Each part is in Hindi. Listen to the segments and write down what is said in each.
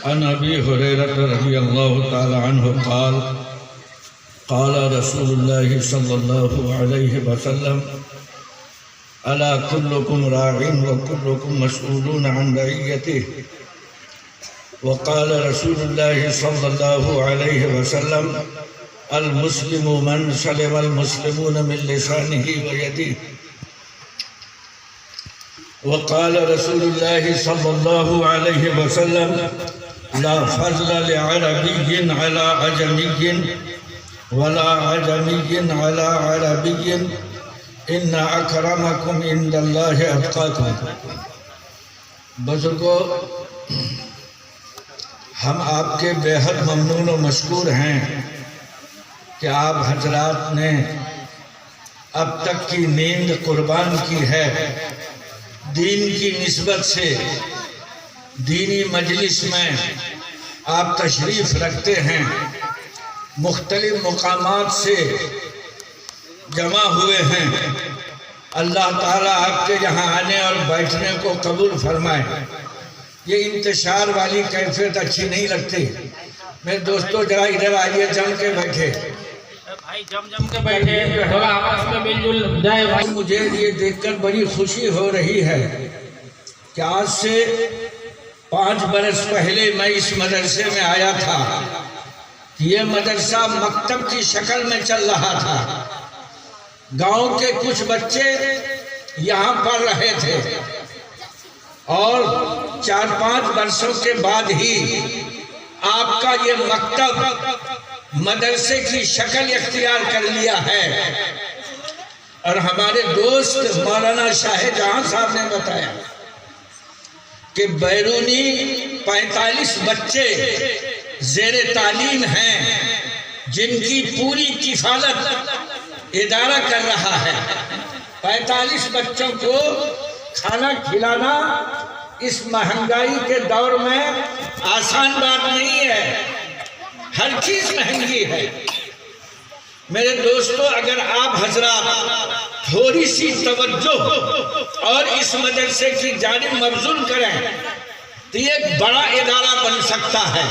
अन अबी हुरैरह रज़ियल्लाहु तआला अन्हु क़ाल क़ाल रसूलुल्लाह सल्लल्लाहु अलैहि वसल्लम अला कुल्लुकुम राइन व कुल्लुकुम मसऊलून अन रइयतिहि व क़ाल रसूलुल्लाह सल्लल्लाहु अलैहि वसल्लम अल मुस्लिमु मन सलिम अल मुस्लिमून मिन लिसानिहि व यदिहि व क़ाल रसूलुल्लाह सल्लल्लाहु अलैहि वसल्लम ला फ़ज़्ल लिअरबिय्यिन अला अजमिय्यिन वला अजमिय्यिन अला अरबिय्यिन इन्ना अकरमकुम इंदल्लाहि अत्क़ाकुम। बुज़ुर्गों, हम आपके बेहद ममनून व मशकूर हैं कि आप हजरात ने अब तक की नींद कुर्बान की है। दीन की निस्बत से दीनी मजलिस में आप तशरीफ़ रखते हैं, मुख्तलिफ मुकामात से जमा हुए हैं। अल्लाह ताला आपके यहाँ आने और बैठने को कबूल फरमाए। ये इंतशार वाली कैफियत अच्छी नहीं लगती। मेरे दोस्तों, जरा इधर आइए, जम के बैठे भाई, जम के बैठे, थोड़ा आपस में मिलजुल जाए भाई। मुझे ये देखकर बड़ी खुशी हो रही है कि आज से 5 बरस पहले मैं इस मदरसे में आया था। ये मदरसा मकतब की शक्ल में चल रहा था। गांव के कुछ बच्चे यहाँ पढ़ रहे थे और 4-5 वर्षों के बाद ही आपका ये मकतब मदरसे की शक्ल इख्तियार कर लिया है। और हमारे दोस्त मौलाना शाहजहां साहब ने बताया कि बैरूनी 45 बच्चे ज़ेरे तालीम हैं जिनकी पूरी किफ़ालत इदारा कर रहा है। 45 बच्चों को खाना खिलाना इस महंगाई के दौर में आसान बात नहीं है। हर चीज़ महंगी है। मेरे दोस्तों, अगर आप हजरात थोड़ी सी तवज्जो और इस मदरसे की जानिब मबज़ूल करें तो ये बड़ा इदारा बन सकता है।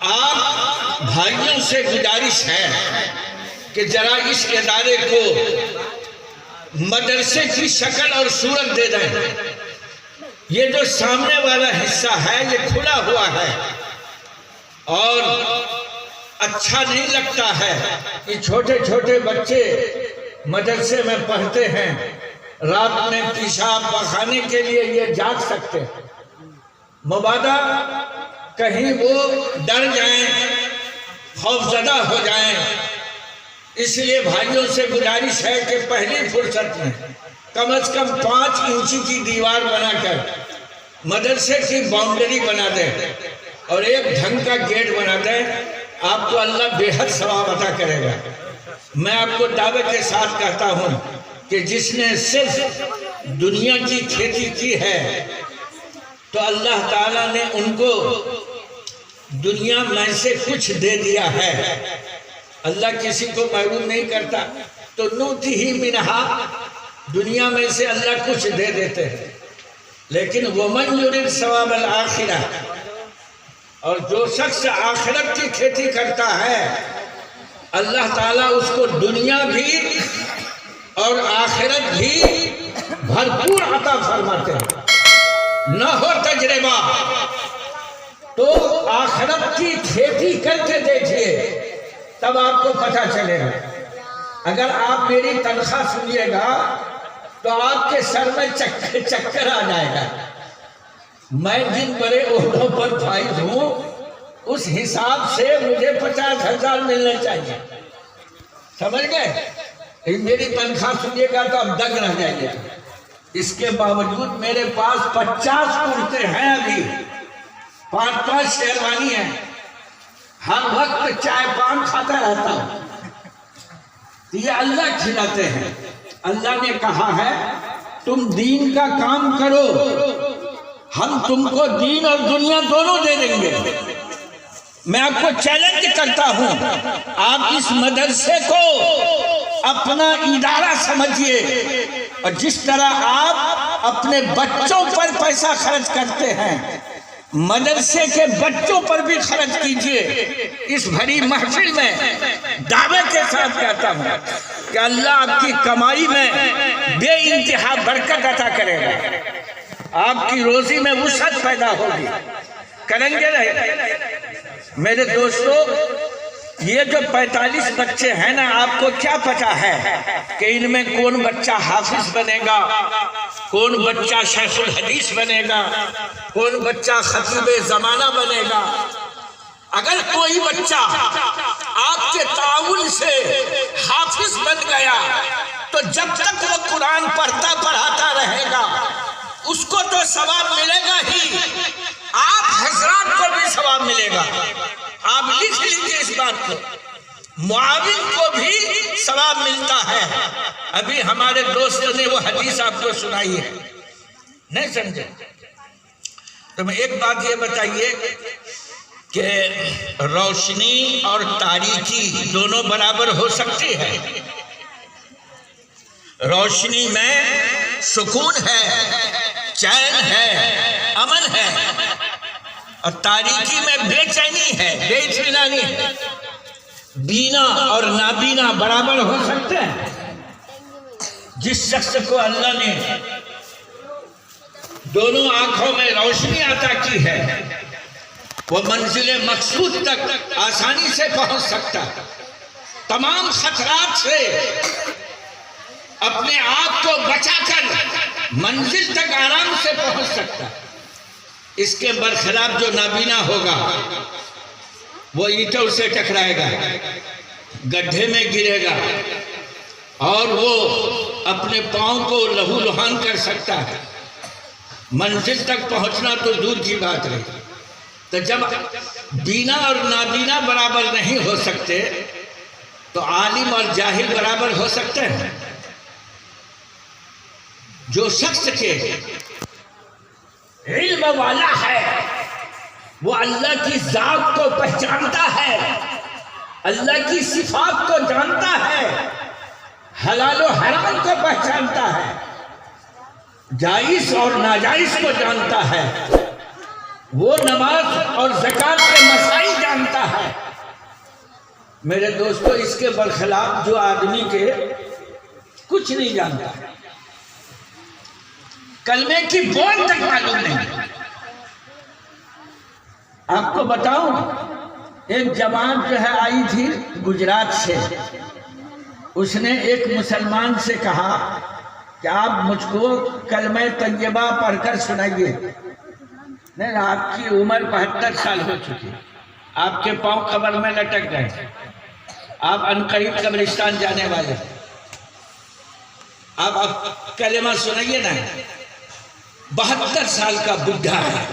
आप भाइयों से गुजारिश है कि जरा इस इदारे को मदरसे की शक्ल और सूरत दे दें। ये जो सामने वाला हिस्सा है ये खुला हुआ है और अच्छा नहीं लगता है। ये छोटे छोटे बच्चे मदरसे में पढ़ते हैं, रात में पेशाब पखाने के लिए ये जाग सकते हैं। मुबादा कहीं वो डर जाएं, खौफजदा हो जाएं। इसलिए भाइयों से गुजारिश है कि पहली फुर्सत में कम से कम 5 इंची की दीवार बनाकर मदरसे की बाउंड्री बना दें और एक ढंग का गेट बना दें। आपको अल्लाह बेहद सवाब अता करेगा। मैं आपको दावे के साथ कहता हूँ कि जिसने सिर्फ दुनिया की खेती की है तो अल्लाह ताला ने उनको दुनिया में से कुछ दे दिया है। अल्लाह किसी को महरूम नहीं करता। तो नूती ही मिनहा, दुनिया में से अल्लाह कुछ दे देते हैं। लेकिन वमन युरिद सवाबल आखिरा, और जो शख्स आखिरत की खेती करता है अल्लाह ताला उसको दुनिया भी और आखिरत भी भरपूर अता फरमाते हैं। न हो तजर्बा तो आखिरत की खेती करके देखिए, तब आपको पता चलेगा। अगर आप मेरी तनख्वाह सुनिएगा तो आपके सर में चक्कर आ जाएगा। मैं जिन बड़े ओहदों पर फाइज हूँ उस हिसाब से मुझे 50,000 मिलने चाहिए। समझ गए? मेरी तनख्वाह सुनिएगा तो अब दंग रह जाएंगे। इसके बावजूद मेरे पास 50 कुर्ते हैं, अभी 5-5 शेरवानी है। हर वक्त चाय पान खाता रहता हूँ। ये अल्लाह खिलाते हैं। अल्लाह ने कहा है तुम दीन का काम करो, हम तुमको दीन और दुनिया दोनों दे देंगे। मैं आपको चैलेंज करता हूं, आप इस मदरसे को अपना इदारा समझिए और जिस तरह आप अपने बच्चों पर पैसा खर्च करते हैं मदरसे के बच्चों पर भी खर्च कीजिए। इस भरी महफिल में दावे के साथ कहता हूँ कि अल्लाह आपकी कमाई में बेइंतहा बरकत अता करेगा, आपकी रोजी में वुसअत पैदा होगी। करेंगे नहीं? मेरे दोस्तों, ये जो 45 बच्चे हैं ना, आपको क्या पता है कि इनमें कौन बच्चा हाफिज बनेगा, कौन बच्चा शेखुल हदीस बनेगा, कौन बच्चा खतीबे ज़माना बनेगा। अगर कोई बच्चा आपके ताउन से हाफिज बन गया तो जब तक वो कुरान पढ़ता पढ़ाता रहेगा उसको तो सवाब मिलेगा ही, आप हजरात को भी सवाब मिलेगा। आप लिख लीजिए इस बात को, मुआविन को भी सवाब मिलता है। अभी हमारे दोस्तों ने वो हदीस आपको सुनाई है, नहीं समझे? तो मैं एक बात ये बताइए कि रोशनी और तारीकी दोनों बराबर हो सकती है। रोशनी में सुकून है, चैन है, अमन है, और तारीकी में बेचैनी है, बेइत्मीनानी है। बीना और नाबीना बराबर हो सकते हैं? जिस शख्स को अल्लाह ने दोनों आंखों में रोशनी अता की है वो मंजिले मकसूद तक आसानी से पहुंच सकता, तमाम खतरात से अपने आप को बचाकर मंजिल तक आराम से पहुंच सकता। इसके बरखिलाफ जो नाबीना होगा वो ईंटों से टकराएगा, गड्ढे में गिरेगा और वो अपने पांव को लहूलुहान कर सकता है। मंजिल तक पहुंचना तो दूर की बात रही। तो जब बीना और नाबीना बराबर नहीं हो सकते तो आलिम और जाहिल बराबर हो सकते हैं। जो शख्स के इल्म वाला है वो अल्लाह की जात को पहचानता है, अल्लाह की सिफात को जानता है, हलाल और हराम को पहचानता है, जायज और नाजायज को जानता है, वो नमाज और ज़कात के मसाइल जानता है। मेरे दोस्तों, इसके बरखिलाफ जो आदमी के कुछ नहीं जानता, कलमे की बोल तक मालूम नहीं। आपको बताऊं, एक जवान जो है आई थी गुजरात से, उसने एक मुसलमान से कहा कि आप मुझको कलमे तैयबा पढ़कर सुनाइए। नहीं, आपकी उम्र 72 साल हो चुकी, आपके पांव कब्र में लटक गए, आप अनकरीब कब्रिस्तान जाने वाले, आप कलेमा सुनाइए ना। 72 साल का बुढ़ा है,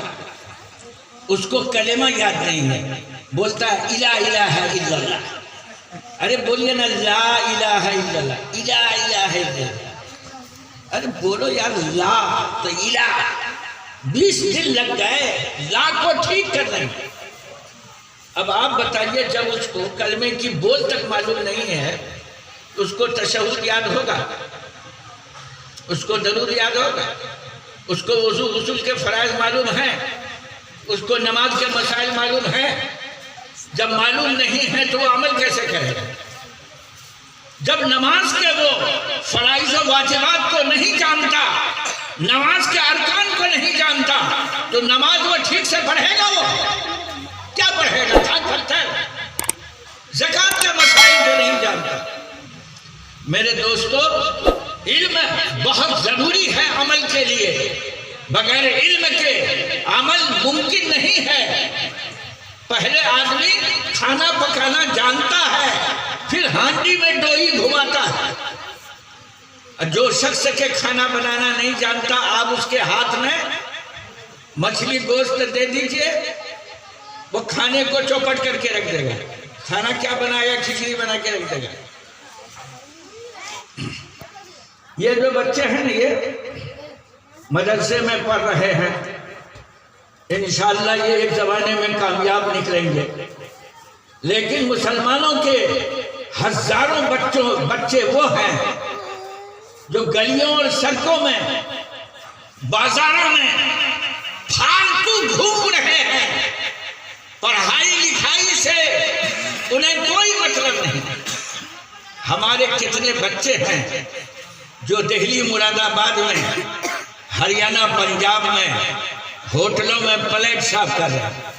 उसको कलेमा याद नहीं है, बोलता है इला इलाहा इल्लल्लाह। अरे बोलिए ना, ला इलाहा इल्लल्लाह, इला इलाहा इल्लल्लाह। अरे बोलो यार, ला तो इला। 20 दिन लग गए ला को ठीक करने में। अब आप बताइए, जब उसको कलमे की बोल तक मालूम नहीं है उसको तशहुद याद होगा? उसको जरूर याद होगा। उसको वज़ू गुस्ल के फराइज़ मालूम है, उसको नमाज के मसाइल मालूम है। जब मालूम नहीं है तो वो अमल कैसे करेगा? जब नमाज के वो फराइज़ और वाजिबात को नहीं जानता, नमाज के अरकान को नहीं जानता, तो नमाज वो ठीक से पढ़ेगा? वो क्या पढ़ेगा? खाद पत्थर। ज़कात के मसाइल जो नहीं जानता। मेरे दोस्तों, इल्म बहुत जरूरी है अमल के लिए। बगैर इल्म के अमल मुमकिन नहीं है। पहले आदमी खाना पकाना जानता है, फिर हांडी में डोई घुमाता है। जो शख्स के खाना बनाना नहीं जानता, आप उसके हाथ में मछली गोश्त दे दीजिए, वो खाने को चौपट करके रख देगा। खाना क्या बनाया? खिचड़ी बना के रख देगा। ये जो बच्चे हैं ना, ये मदरसे में पढ़ रहे हैं, इंशाअल्लाह ये एक ज़माने में कामयाब निकलेंगे। लेकिन मुसलमानों के हजारों बच्चे वो हैं जो गलियों और सड़कों में, बाजारों में फालतू घूम रहे हैं, पढ़ाई लिखाई से उन्हें कोई मतलब नहीं। हमारे कितने बच्चे हैं जो दिल्ली मुरादाबाद में, हरियाणा पंजाब में होटलों में प्लेट साफ कर रहे हैं।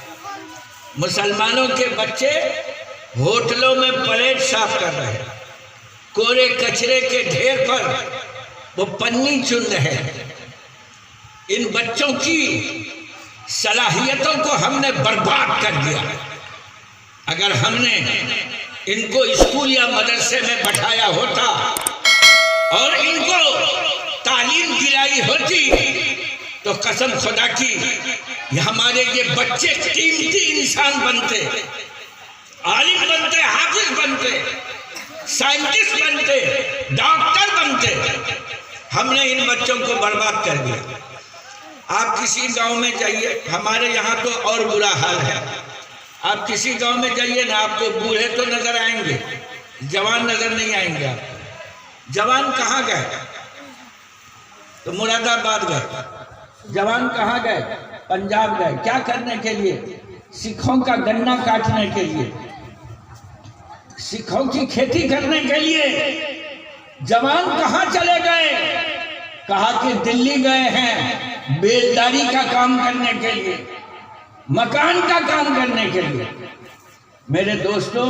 मुसलमानों के बच्चे होटलों में प्लेट साफ कर रहे हैं, कोरे कचरे के ढेर पर वो पन्नी चुन रहे हैं। इन बच्चों की सलाहियतों को हमने बर्बाद कर दिया। अगर हमने इनको स्कूल या मदरसे में बैठाया होता और इनको तालीम दिलाई होती तो कसम खुदा की हमारे ये बच्चे कीमती इंसान बनते, आलिम बनते, हाफिज बनते, साइंटिस्ट बनते, डॉक्टर बनते। हमने इन बच्चों को बर्बाद कर दिया। आप किसी गांव में जाइए, हमारे यहाँ तो और बुरा हाल है। आप किसी गांव में जाइए ना, आपको बूढ़े तो नजर आएंगे, जवान नजर नहीं आएंगे। आप जवान कहाँ गए? तो मुरादाबाद गए। जवान कहाँ गए? पंजाब गए। क्या करने के लिए? सिखों का गन्ना काटने के लिए, सिखों की खेती करने के लिए। जवान कहाँ चले गए? कहा कि दिल्ली गए हैं बेलदारी का काम करने के लिए, मकान का काम करने के लिए। मेरे दोस्तों,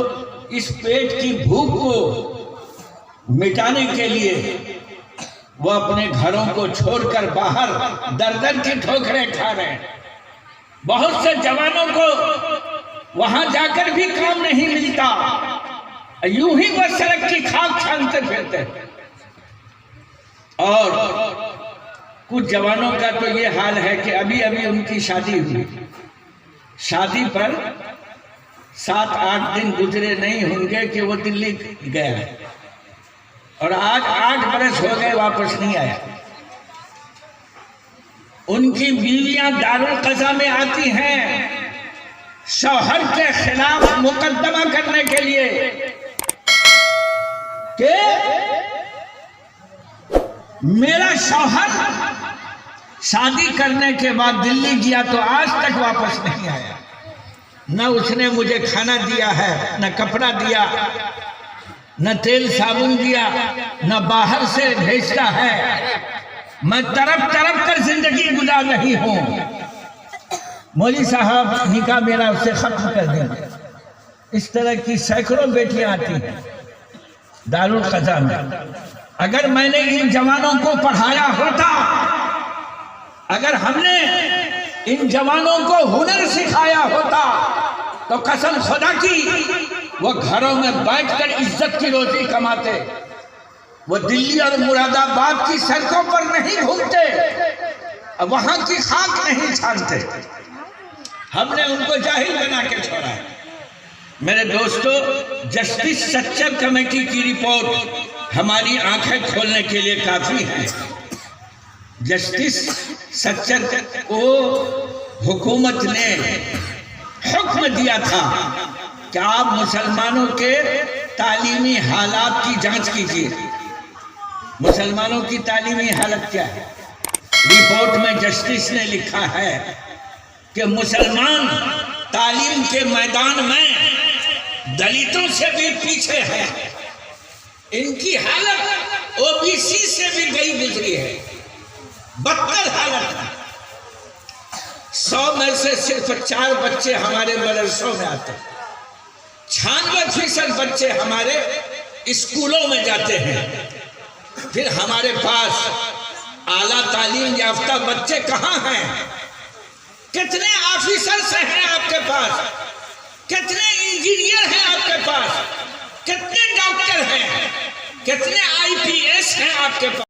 इस पेट की भूख को मिटाने के लिए वो अपने घरों को छोड़कर बाहर दर दर की ठोकरें खा रहे हैं। बहुत से जवानों को वहां जाकर भी काम नहीं मिलता, यूं ही बस सड़क की खाक छानते फिरते। और कुछ जवानों का तो ये हाल है कि अभी अभी उनकी शादी हुई, शादी पर 7-8 दिन गुजरे नहीं होंगे कि वो दिल्ली गया और आज 8 बरस हो गए वापस नहीं आया। उनकी बीवियां दारुल कज़ा में आती हैं शौहर के खिलाफ मुकदमा करने के लिए कि मेरा शौहर शादी करने के बाद दिल्ली गया तो आज तक वापस नहीं आया, न उसने मुझे खाना दिया है, न कपड़ा दिया, न तेल साबुन दिया, न बाहर से भेजता है। मैं तरफ तरफ कर जिंदगी गुजार रही हूं। मौली साहब निकाह मेरा उससे खत्म कर दें। इस तरह की सैकड़ों बेटियां आती हैं दारुल कज़ा में। अगर मैंने इन जवानों को पढ़ाया होता, अगर हमने इन जवानों को हुनर सिखाया होता तो कसम खुदा की वो घरों में बैठकर इज्जत की रोटी कमाते। वो दिल्ली और मुरादाबाद की सड़कों पर नहीं घूमते, वहां की खाक नहीं छानते। हमने उनको जाहिल बना के छोड़ा है। मेरे दोस्तों, जस्टिस सच्चर कमेटी की रिपोर्ट हमारी आंखें खोलने के लिए काफी है। जस्टिस सच्चर को हुकूमत ने हुक्म दिया था कि आप मुसलमानों के तालीमी हालात की जांच कीजिए। मुसलमानों की तालीमी हालत क्या है? रिपोर्ट में जस्टिस ने लिखा है कि मुसलमान तालीम के मैदान में दलितों से भी पीछे है। इनकी हालत ओबीसी से भी गई गुजरी है, बदतर हालत है। 100 में से सिर्फ 4 बच्चे हमारे मदरसों में आते हैं। 96% बच्चे हमारे स्कूलों में जाते हैं। फिर हमारे पास आला तालीम याफ्ता बच्चे कहाँ हैं? कितने ऑफिसर्स हैं आपके पास? कितने इंजीनियर हैं आपके पास? कितने डॉक्टर हैं? कितने IPS हैं आपके पास?